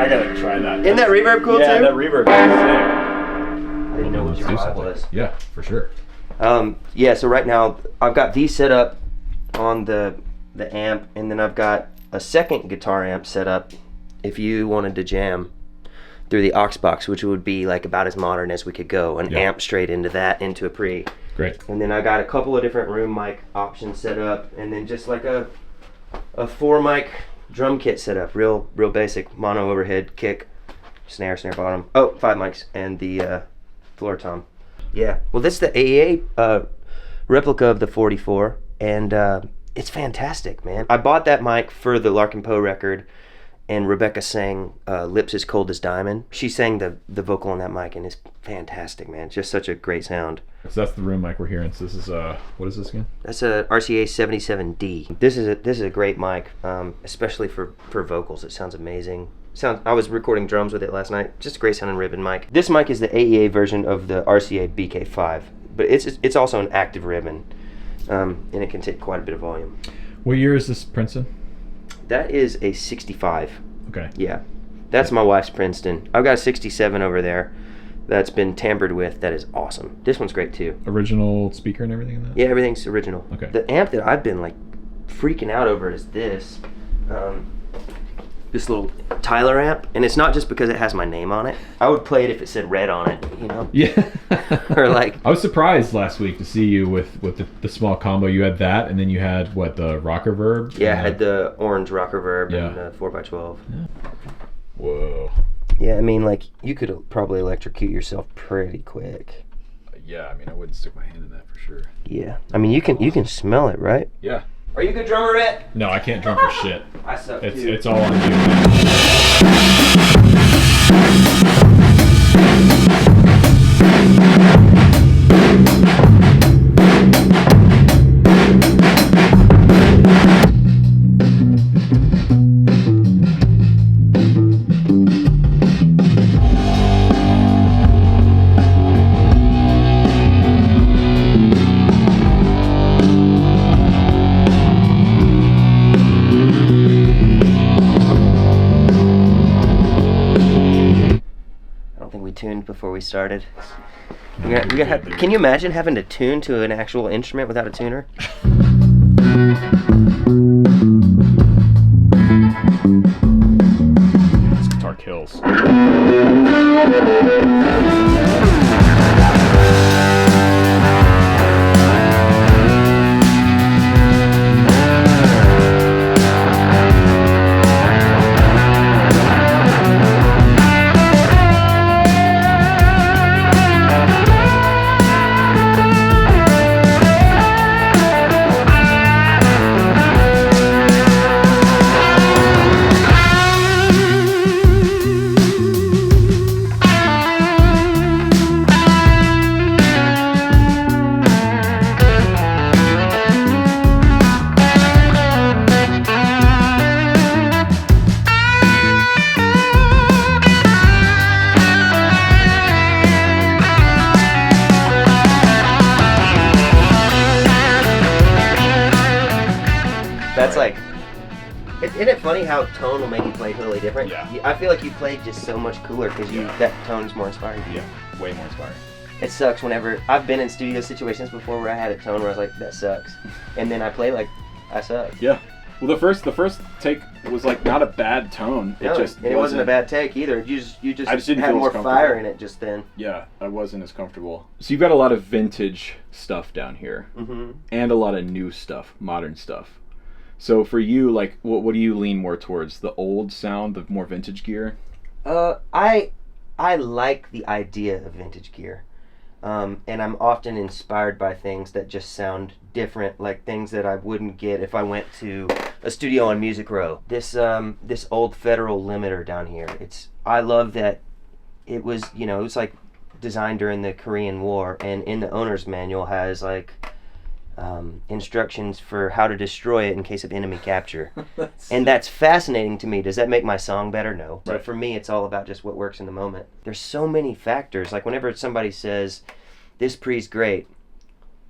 I gotta try that. Isn't that reverb cool too? Yeah, that reverb is I didn't know what your vibe was. Yeah, for sure. Yeah, so right now I've got these set up on the amp, and then I've got a second guitar amp set up if you wanted to jam through the aux box, which would be like about as modern as we could go. An amp straight into that, into a pre. Great. And then I got a couple of different room mic options set up, and then just like a 4 mic drum kit set up, real basic, mono overhead, kick, snare bottom. Oh, 5 mics and the floor tom. Yeah. Well, this is the AEA replica of the 44, and it's fantastic, man. I bought that mic for the Larkin Poe record, and Rebecca sang Lips as Cold as Diamond. She sang the vocal on that mic, and it's fantastic, man. It's just such a great sound. So that's the room mic we're hearing. So this is what is this again? That's a RCA 77D. This is a great mic, especially for vocals. It sounds amazing. I was recording drums with it last night. Just a great sounding ribbon mic. This mic is the AEA version of the RCA BK5, but it's also an active ribbon, and it can take quite a bit of volume. What year is this Princeton? That is a 65. Okay. Yeah, that's my wife's Princeton. I've got a 67 over there that's been tampered with. That is awesome. This one's great too. Original speaker and everything in that? Yeah, everything's original. Okay. The amp that I've been like freaking out over is this little Tyler amp, and it's not just because it has my name on it. I would play it if it said Red on it, you know? Yeah. Or like, I was surprised last week to see you with the small combo. You had that, and then you had what, the rocker verb? Yeah, I had the orange rocker verb Yeah. and the 4x12. Yeah. Whoa. Yeah, I mean, like, you could probably electrocute yourself pretty quick. Yeah, I mean, I wouldn't stick my hand in that for sure. Yeah, I mean, you can smell it, right? Yeah. Are you a good drummer, Rhett? No, I can't drum for shit. I suck too. It's all on you. Tuned before we started. Can you imagine having to tune to an actual instrument without a tuner? This guitar kills. That's like, isn't it funny how tone will make you play totally different? Yeah. I feel like you play just so much cooler because that tone's more inspiring. Yeah, way more inspiring. It sucks whenever, I've been in studio situations before where I had a tone where I was like, that sucks. And then I play like, I suck. Yeah. Well, the first take was like not a bad tone. It wasn't a bad take either. You just didn't had feel more as fire in it just then. Yeah, I wasn't as comfortable. So you've got a lot of vintage stuff down here, and a lot of new stuff, modern stuff. So for you, like, what do you lean more towards? The old sound, the more vintage gear? I like the idea of vintage gear. And I'm often inspired by things that just sound different, like things that I wouldn't get if I went to a studio on Music Row. This old Federal limiter down here. I love that it was, it was like designed during the Korean War, and in the owner's manual has like instructions for how to destroy it in case of enemy capture. And that's fascinating to me. Does that make my song better? No. But for me, it's all about just what works in the moment. There's so many factors. Like whenever somebody says, this pre's great,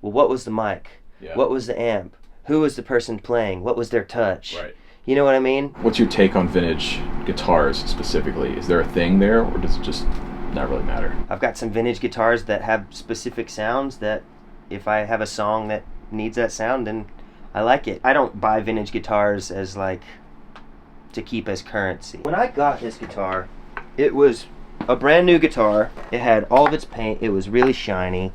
well, what was the mic? Yeah. What was the amp? Who was the person playing? What was their touch? Right. You know what I mean? What's your take on vintage guitars specifically? Is there a thing there, or does it just not really matter? I've got some vintage guitars that have specific sounds that if I have a song that needs that sound, then I like it. I don't buy vintage guitars as like to keep as currency. When I got this guitar, it was a brand new guitar. It had all of its paint. It was really shiny.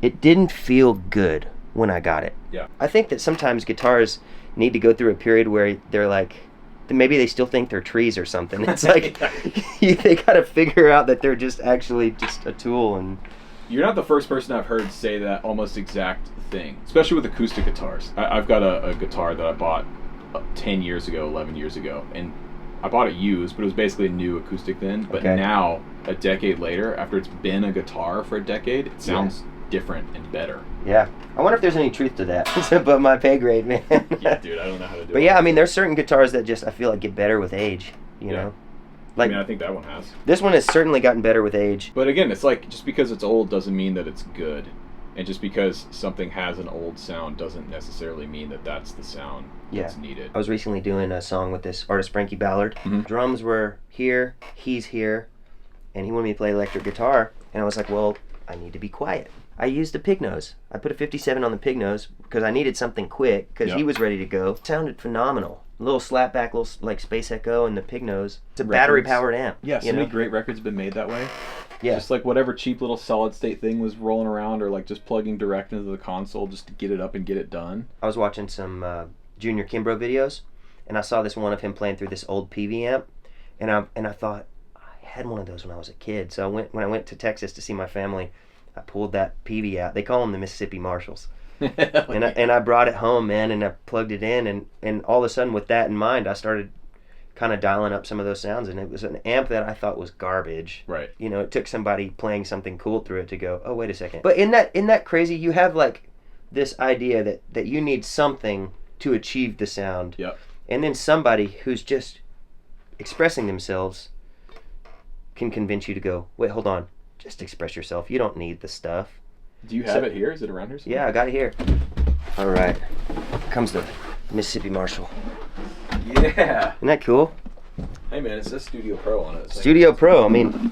It didn't feel good when I got it. Yeah. I think that sometimes guitars need to go through a period where they're like, maybe they still think they're trees or something. It's like they gotta figure out that they're just actually just a tool. And you're not the first person I've heard say that almost exact thing, especially with acoustic guitars. I've got a guitar that I bought 10 years ago, 11 years ago, and I bought it used, but it was basically a new acoustic then. But now, a decade later, after it's been a guitar for a decade, it sounds different and better. Yeah. I wonder if there's any truth to that. It's above my pay grade, man. Yeah, dude, I don't know how to do it. But yeah, I mean, there's certain guitars that just, I feel like, get better with age, you know? Like, I mean, I think that one has. This one has certainly gotten better with age. But again, it's like, just because it's old doesn't mean that it's good. And just because something has an old sound doesn't necessarily mean that that's the sound that's needed. I was recently doing a song with this artist, Frankie Ballard. Mm-hmm. Drums were here, he's here, and he wanted me to play electric guitar. And I was like, well, I need to be quiet. I used the pig nose. I put a 57 on the pig nose because I needed something quick because he was ready to go. It sounded phenomenal. A little slapback, little like space echo and the pig nose. It's a battery-powered amp. Yeah, so many great records have been made that way. Yeah. Just like whatever cheap little solid state thing was rolling around, or like just plugging direct into the console just to get it up and get it done. I was watching some Junior Kimbrough videos, and I saw this one of him playing through this old PV amp, and I thought, I had one of those when I was a kid. So when I went to Texas to see my family, I pulled that PV out. They call them the Mississippi Marshalls. and I brought it home, man, and I plugged it in, and all of a sudden with that in mind, I started kind of dialing up some of those sounds, and it was an amp that I thought was garbage. Right. You know, it took somebody playing something cool through it to go, oh, wait a second. But in that crazy, you have like this idea that you need something to achieve the sound. Yep. And then somebody who's just expressing themselves can convince you to go, wait, hold on. Just express yourself. You don't need the stuff. Do you have it here? Is it around here somewhere? Yeah, I got it here. All right. Here comes the Mississippi Marshall. Yeah. Isn't that cool? Hey man, it says Studio Pro on it. Studio Pro. I mean,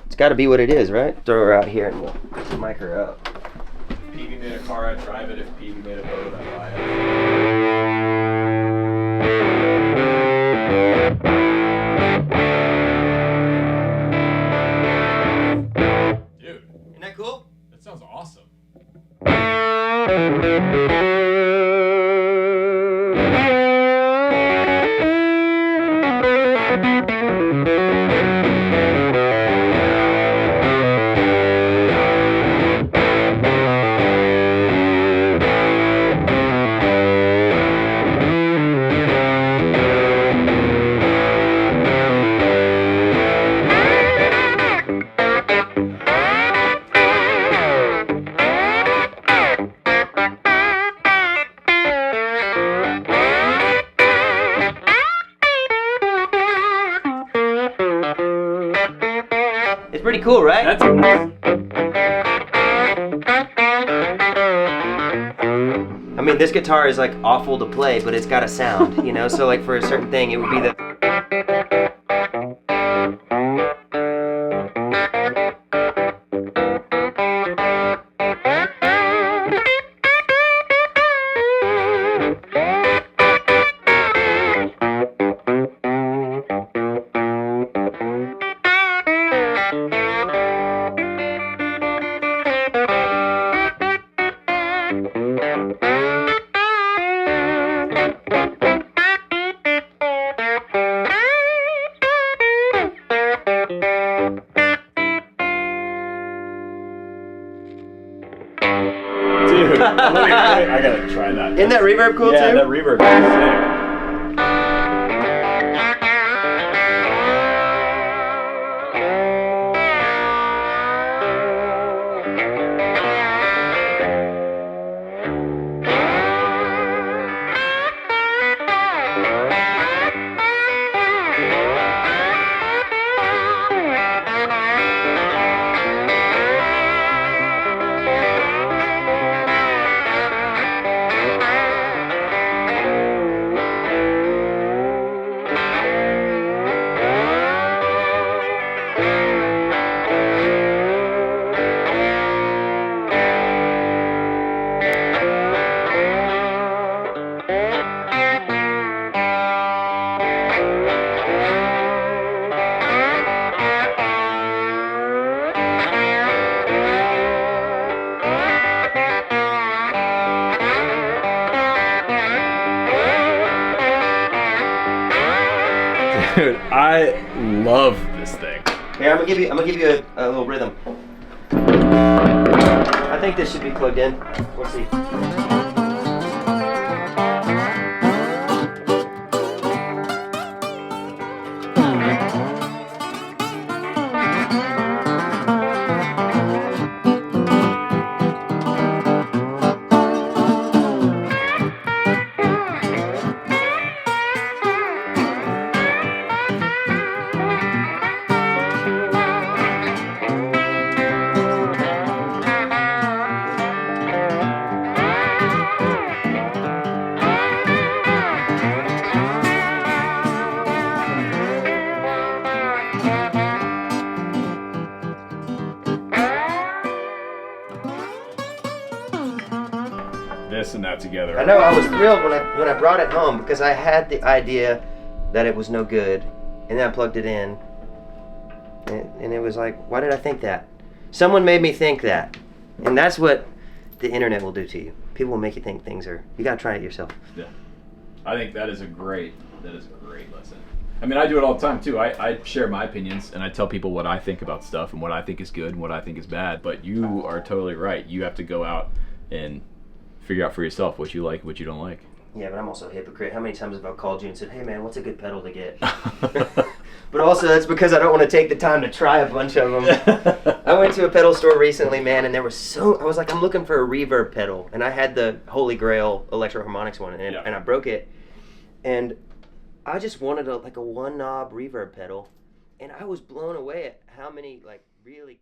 it's got to be what it is, right? Throw her out here and we'll mic her up. PV made a car, I'd drive it. If PV made a boat, I'd buy it. Isn't that cool? That sounds awesome. It's pretty cool, right? I mean, this guitar is like awful to play, but it's got a sound, you know? So like for a certain thing, it would be the... Dude, I gotta try that. Isn't that reverb cool too? Yeah, that reverb is sick. I love this thing. Here, I'm gonna give you a little rhythm. I think this should be plugged in. We'll see. This and that together. I know, I was thrilled when I brought it home because I had the idea that it was no good, and then I plugged it in, and it was like, why did I think that? Someone made me think that, and that's what the internet will do to you. People will make you think things are. You gotta try it yourself. Yeah, I think that is a great lesson. I mean, I do it all the time too. I share my opinions and I tell people what I think about stuff and what I think is good and what I think is bad. But you are totally right. You have to go out and figure out for yourself what you like, what you don't like. Yeah, but I'm also a hypocrite. How many times have I called you and said, hey man, what's a good pedal to get? But also that's because I don't want to take the time to try a bunch of them. I went to a pedal store recently, man, and there was I was like, I'm looking for a reverb pedal. And I had the Holy Grail Electro Harmonics one, and I broke it. And I just wanted a one knob reverb pedal. And I was blown away at how many really